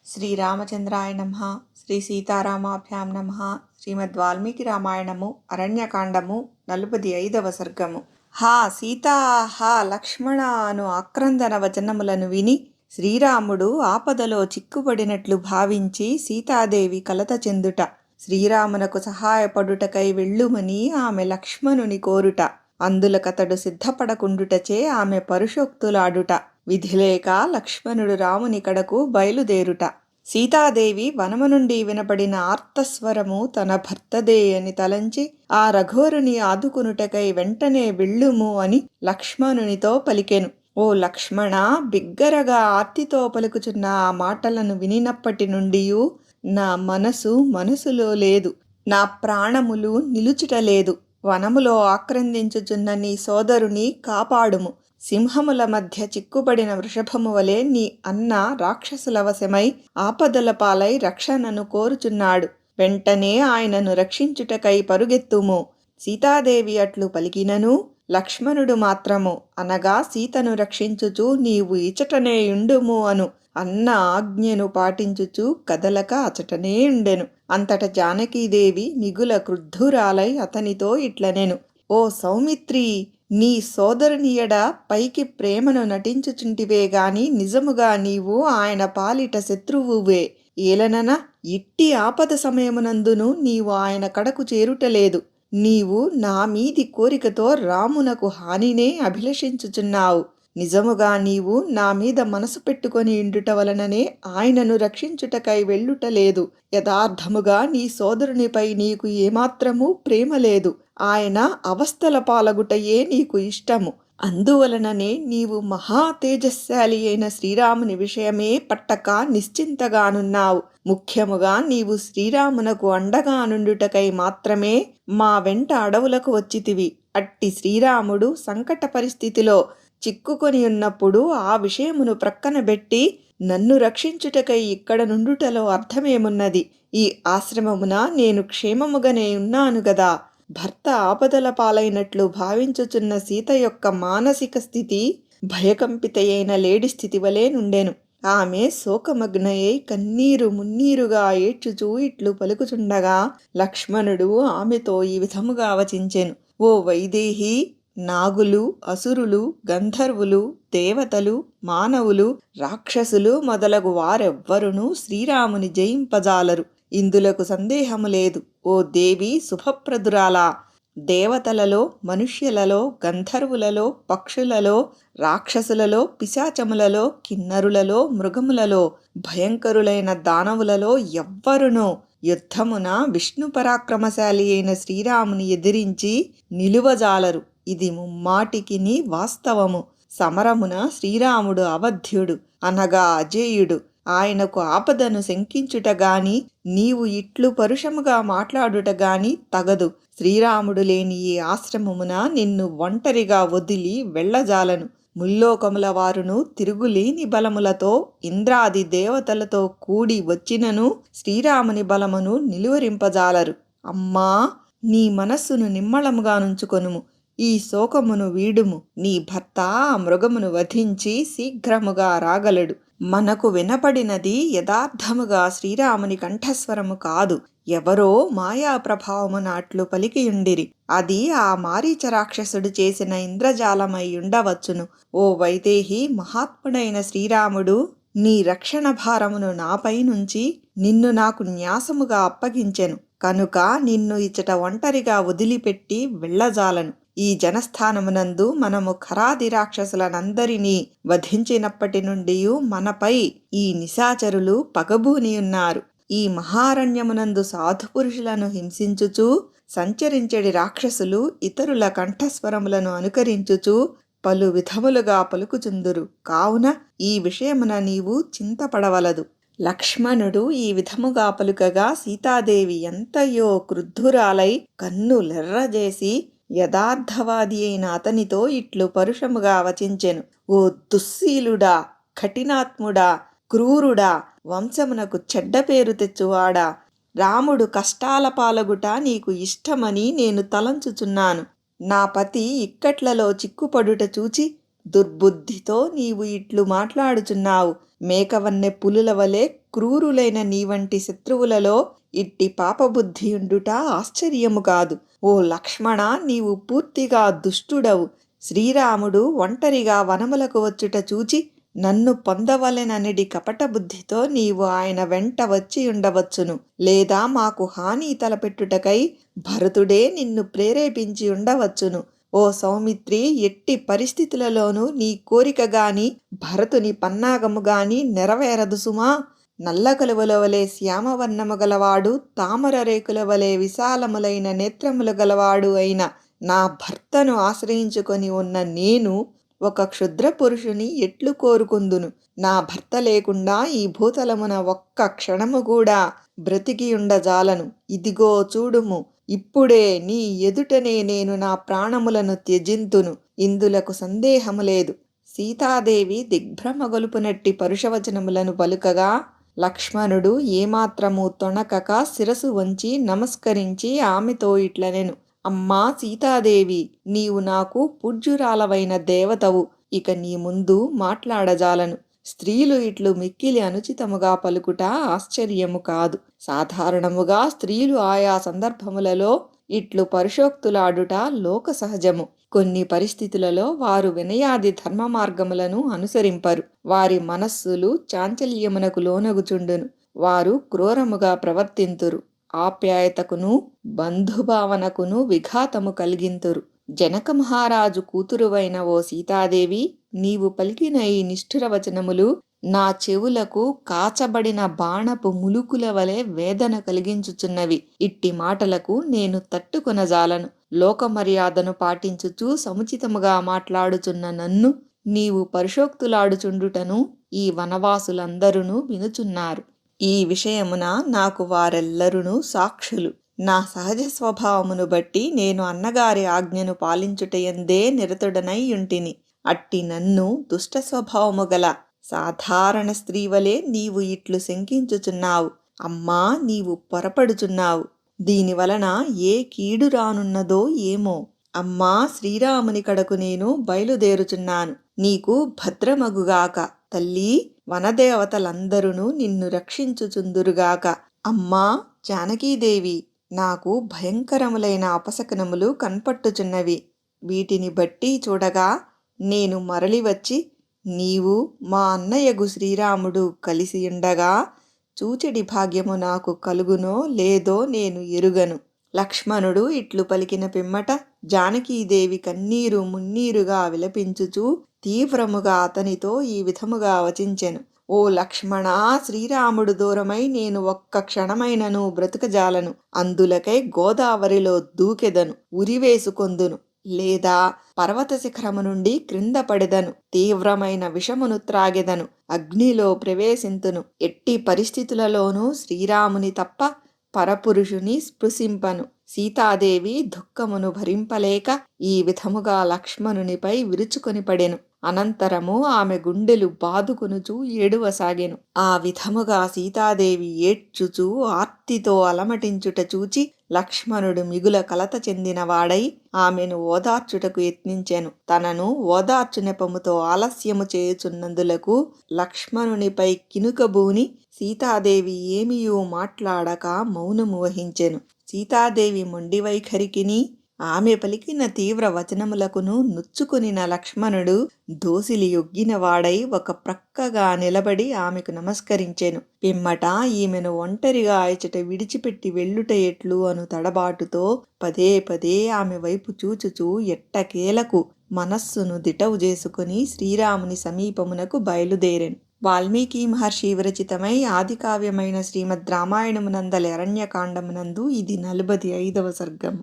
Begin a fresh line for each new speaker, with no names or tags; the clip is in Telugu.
శ్రీరామచంద్రాయ నమః. శ్రీ సీతారామాభ్యాం నమః. శ్రీమద్ వాల్మీకి రామాయణము అరణ్యకాండము 45వ సర్గము. హా సీతా హా లక్ష్మణ అను ఆక్రందన వచనములను విని శ్రీరాముడు ఆపదలో చిక్కుబడినట్లు భావించి సీతాదేవి కలత చెందుట, శ్రీరామునకు సహాయపడుటకై వెళ్ళుమని ఆమె లక్ష్మణుని కోరుట, అందులకతడు సిద్ధపడకుండుటచే ఆమె పరుషోక్తులాడుట, విధిలేక లక్ష్మణుడు రాముని కడకు బయలుదేరుట. సీతాదేవి వనము నుండి వినపడిన ఆర్తస్వరము తన భర్తదే అని తలంచి ఆ రఘోరుని ఆదుకునుటకై వెంటనే వెళ్ళుము అని లక్ష్మణునితో పలికెను. ఓ లక్ష్మణ, బిగ్గరగా ఆర్తితో పలుకుచున్న ఆ మాటలను వినినప్పటి నుండి నా మనసులో లేదు, నా ప్రాణములు నిలుచుటలేదు. వనములో ఆక్రందించుచున్న నీ సోదరుని కాపాడుము. సింహముల మధ్య చిక్కుబడిన వృషభము వలె నీ అన్న రాక్షసుల వశమై ఆపదల పాలై రక్షణను కోరుచున్నాడు. వెంటనే ఆయనను రక్షించుటకై పరుగెత్తుము. సీతాదేవి అట్లు పలికినను లక్ష్మణుడు మాత్రము, అనగా సీతను రక్షించుచు నీవు ఇచటనే యుండుము అను అన్న ఆజ్ఞను పాటించుచు కదలక అచటనే ఉండెను. అంతట జానకీదేవి మిగుల క్రుద్ధురాలై అతనితో ఇట్లనెను. ఓ సౌమిత్రి, నీ సోదరునియడ పైకి ప్రేమను నటించుచుంటివే గాని నిజముగా నీవు ఆయన పాలిట శత్రువువే. ఏలనన ఇట్టి ఆపద సమయమునందును నీవు ఆయన కడకు చేరుటలేదు. నీవు నా మీది కోరికతో రామునకు హానినే అభిలషించుచున్నావు. నిజముగా నీవు నా మీద మనసు పెట్టుకొని ఇండుట వలననే ఆయనను రక్షించుటకై వెళ్ళుటలేదు. యథార్థముగా నీ సోదరునిపై నీకు ఏమాత్రమూ ప్రేమ లేదు. ఆయన అవస్థల పాలగుటయే నీకు ఇష్టము. అందువలననే నీవు మహా తేజస్శాలి అయిన శ్రీరాముని విషయమే పట్టక నిశ్చింతగానున్నావు. ముఖ్యముగా నీవు శ్రీరామునకు అండగా నుండుటకై మాత్రమే మా వెంట అడవులకు వచ్చితివి. అట్టి శ్రీరాముడు సంకట పరిస్థితిలో చిక్కుకొని ఉన్నప్పుడు ఆ విషయమును ప్రక్కన పెట్టి నన్ను రక్షించుటకై ఇక్కడ నుండుటలో అర్థమేమున్నది? ఈ ఆశ్రమమున నేను క్షేమముగానే ఉన్నాను గదా. భర్త ఆపదల పాలైనట్లు భావించుచున్న సీత యొక్క మానసిక స్థితి భయకంపితయైన లేడి స్థితి వలె నుండెను. ఆమె శోకమగ్నయై కన్నీరు మున్నీరుగా ఏడ్చుచూ ఇట్లు పలుకుచుండగా లక్ష్మణుడు ఆమెతో ఈ విధముగా వచించెను. ఓ వైదేహి, నాగులు, అసురులు, గంధర్వులు, దేవతలు, మానవులు, రాక్షసులు మొదలగు వారెవ్వరునూ శ్రీరాముని జయింపజాలరు. ఇందులకు సందేహము లేదు. ఓ దేవి శుభప్రదురాలా, దేవతలలో, మనుష్యులలో, గంధర్వులలో, పక్షులలో, రాక్షసులలో, పిశాచములలో, కిన్నరులలో, మృగములలో, భయంకరులైన దానవులలో ఎవ్వరునో యుద్ధమున విష్ణు పరాక్రమశాలి అయిన శ్రీరాముని ఎదిరించి నిలువజాలరు. ఇది ముమ్మాటికిని వాస్తవము. సమరమున శ్రీరాముడు అవధ్యుడు, అనగా అజేయుడు. ఆయనకు ఆపదను శంకించుట గాని నీవు ఇట్లు పరుషముగా మాట్లాడుట గాని తగదు. శ్రీరాముడు లేని ఈ ఆశ్రమమున నిన్ను ఒంటరిగా వదిలి వెళ్ళజాలను. ముల్లోకముల వారును తిరుగులేని బలములతో ఇంద్రాది దేవతలతో కూడి వచ్చినను శ్రీరాముని బలమును నిలువరింపజాలరు. అమ్మా, నీ మనస్సును నిమ్మళముగా నుంచుకొనుము. ఈ శోకమును వీడుము. నీ భర్త ఆ మృగమును వధించి శీఘ్రముగా రాగలడు. మనకు వినపడినది యథార్థముగా శ్రీరాముని కంఠస్వరము కాదు, ఎవరో మాయా ప్రభావమున అట్లు పలికియుండిరి. అది ఆ మారీచ రాక్షసుడు చేసిన ఇంద్రజాలమై ఉండవచ్చును. ఓ వైదేహి, మహాత్ముడైన శ్రీరాముడు నీ రక్షణ భారమును నాపై నుంచి నిన్ను నాకు న్యాసముగా అప్పగించెను. కనుక నిన్ను ఇచ్చట ఒంటరిగా వదిలిపెట్టి వెళ్ళజాలను. ఈ జనస్థానమునందు మనము ఖరాది రాక్షసులనందరినీ వధించినప్పటి నుండి మనపై ఈ నిశాచరులు పగబూనియున్నారు. ఈ మహారణ్యమునందు సాధుపురుషులను హింసించుచూ సంచరించడి రాక్షసులు ఇతరుల కంఠస్వరములను అనుకరించుచూ పలు విధములుగా పలుకుచుందురు. కావున ఈ విషయమున నీవు చింతపడవలదు. లక్ష్మణుడు ఈ విధముగా పలుకగా సీతాదేవి ఎంతయో క్రుద్ధురాలై కన్నులెర్రజేసి యథార్థవాది అయిన అతనితో ఇట్లు పరుషముగా వచించెను. ఓ దుశ్శీలుడా, కఠినాత్ముడా, క్రూరుడా, వంశమునకు చెడ్డ పేరు తెచ్చువాడా, రాముడు కష్టాల పాలగుట నీకు ఇష్టమని నేను తలంచుచున్నాను. నా పతి ఇక్కట్లలో చిక్కుపడుట చూచి దుర్బుద్ధితో నీవు ఇట్లు మాట్లాడుచున్నావు. మేకవన్నె పులుల వలె క్రూరులైన నీ వంటి శత్రువులలో ఇట్టి పాపబుద్ధియుండుట ఆశ్చర్యము కాదు. ఓ లక్ష్మణ, నీవు పూర్తిగా దుష్టుడవు. శ్రీరాముడు ఒంటరిగా వనములకు వచ్చుట చూచి నన్ను పొందవలెననిడి కపట బుద్ధితో నీవు ఆయన వెంట వచ్చి ఉండవచ్చును. లేదా మాకు హాని తలపెట్టుటకై భరతుడే నిన్ను ప్రేరేపించి ఉండవచ్చును. ఓ సౌమిత్రి, ఎట్టి పరిస్థితులలోనూ నీ కోరిక గాని భరతుని పన్నాగము గాని నెరవేరదు సుమా. నల్ల కలువల వలె శ్యామవర్ణము గలవాడు, తామర రేకుల వలె విశాలములైన నేత్రములు గలవాడు అయిన నా భర్తను ఆశ్రయించుకొని ఉన్న నేను ఒక క్షుద్ర పురుషుని ఎట్లు కోరుకుందును? నా భర్త లేకుండా ఈ భూతలమున ఒక్క క్షణము కూడా బ్రతికియుండజాలను. ఇదిగో చూడుము, ఇప్పుడే నీ ఎదుటనే నేను నా ప్రాణములను త్యజింతును. ఇందులకు సందేహము లేదు. సీతాదేవి దిగ్భ్రమగొలుపునట్టి పరుషవచనములను పలుకగా లక్ష్మణుడు ఏమాత్రము తొణకక శిరసు వంచి నమస్కరించి ఆమెతో ఇట్లనెను. అమ్మా సీతాదేవి, నీవు నాకు పూజ్యురాలవైన దేవతవు. ఇక నీ ముందు మాట్లాడజాలను. స్త్రీలు ఇట్లు మిక్కిలి అనుచితముగా పలుకుట ఆశ్చర్యము కాదు. సాధారణముగా స్త్రీలు ఆయా సందర్భములలో ఇట్లు పరుషోక్తులాడుట లోక సహజము. కొన్ని పరిస్థితులలో వారు వినయాది ధర్మ మార్గములను అనుసరింపరు. వారి మనస్సులు చాంచల్యమునకు లోనగుచుండును. వారు క్రూరముగా ప్రవర్తింతురు. ఆప్యాయతకును బంధుభావనకును విఘాతము కలిగింతురు. జనక మహారాజు కూతురువైన ఓ సీతాదేవి, నీవు పలికిన ఈ నిష్ఠుర వచనములు నా చెవులకు కాచబడిన బాణపు ములుకుల వలె వేదన కలిగించుచున్నవి. ఇట్టి మాటలకు నేను తట్టుకొనజాలను. లోకమర్యాదను పాటించుచూ సముచితముగా మాట్లాడుచున్న నన్ను నీవు పరుషోక్తులాడుచుండుటను ఈ వనవాసులందరూ వినుచున్నారు. ఈ విషయమున నాకు వారెల్లరునూ సాక్షులు. నా సహజ స్వభావమును బట్టి నేను అన్నగారి ఆజ్ఞను పాలించుటయందే నిరతుడనై యుంటిని. అట్టి నన్ను దుష్ట స్వభావము గల సాధారణ స్త్రీవలే నీవు ఇట్లు శంకించుచున్నావు. అమ్మా, నీవు పొరపడుచున్నావు. దీనివలన ఏ కీడు రానున్నదో ఏమో. అమ్మా, శ్రీరాముని కడకు నేను బయలుదేరుచున్నాను. నీకు భద్రమగుగాక. తల్లీ, వనదేవతలందరూ నిన్ను రక్షించుచుందురుగాక. అమ్మా జానకీదేవి, నాకు భయంకరములైన అపశకనములు కన్పట్టుచున్నవి. వీటిని బట్టి చూడగా నేను మరలి వచ్చి నీవు మా అన్నయ్యగు శ్రీరాముడు కలిసియుండగా చూచెడి భాగ్యము నాకు కలుగునో లేదో నేను ఎరుగను. లక్ష్మణుడు ఇట్లు పలికిన పిమ్మట జానకీదేవి కన్నీరు మున్నీరుగా విలపించుచూ తీవ్రముగా అతనితో ఈ విధముగా వచించెను. ఓ లక్ష్మణ, శ్రీరాముడు దూరమై నేను ఒక్క క్షణమైనను బ్రతుకజాలను. అందులకై గోదావరిలో దూకెదను, ఉరివేసుకొందును, లేదా పర్వత శిఖరము నుండి క్రింద పడెదను. తీవ్రమైన విషమును త్రాగెదను, అగ్నిలో ప్రవేశింతును. ఎట్టి పరిస్థితులలోనూ శ్రీరాముని తప్ప పరపురుషుని స్పృశింపను. సీతాదేవి దుఃఖమును భరింపలేక ఈ విధముగా లక్ష్మణునిపై విరుచుకొని పడెను. అనంతరము ఆమె గుండెలు బాదుకొనుచూ ఏడువసాగెను. ఆ విధముగా సీతాదేవి ఏడ్చుచూ ఆర్తితో అలమటించుట చూచి లక్ష్మణుడు మిగుల కలత చెందినవాడై ఆమెను ఓదార్చుటకు యత్నించెను. తనను ఓదార్చు నెపముతో ఆలస్యము చేయుచున్నందులకు లక్ష్మణునిపై కినుకబూని సీతాదేవి ఏమియూ మాట్లాడక మౌనము వహించెను. సీతాదేవి మొండి వైఖరికిని ఆమె పలికిన తీవ్ర వచనములకును నొచ్చుకొనిన లక్ష్మణుడు దోసిలి యొగ్గినవాడై ఒక ప్రక్కగా నిలబడి ఆమెకు నమస్కరించెను. పిమ్మట ఈమెను ఒంటరిగా ఇచట విడిచిపెట్టి వెళ్ళుట ఎట్లు అను తడబాటుతో పదే పదే ఆమె వైపు చూచుచూ ఎట్టకేలకు మనస్సును దిటవు చేసుకుని శ్రీరాముని సమీపమునకు బయలుదేరెను. వాల్మీకి మహర్షి విరచితమై ఆదికావ్యమైన శ్రీమద్ రామాయణమునందలి అరణ్యకాండమునందు ఇది 45వ సర్గము.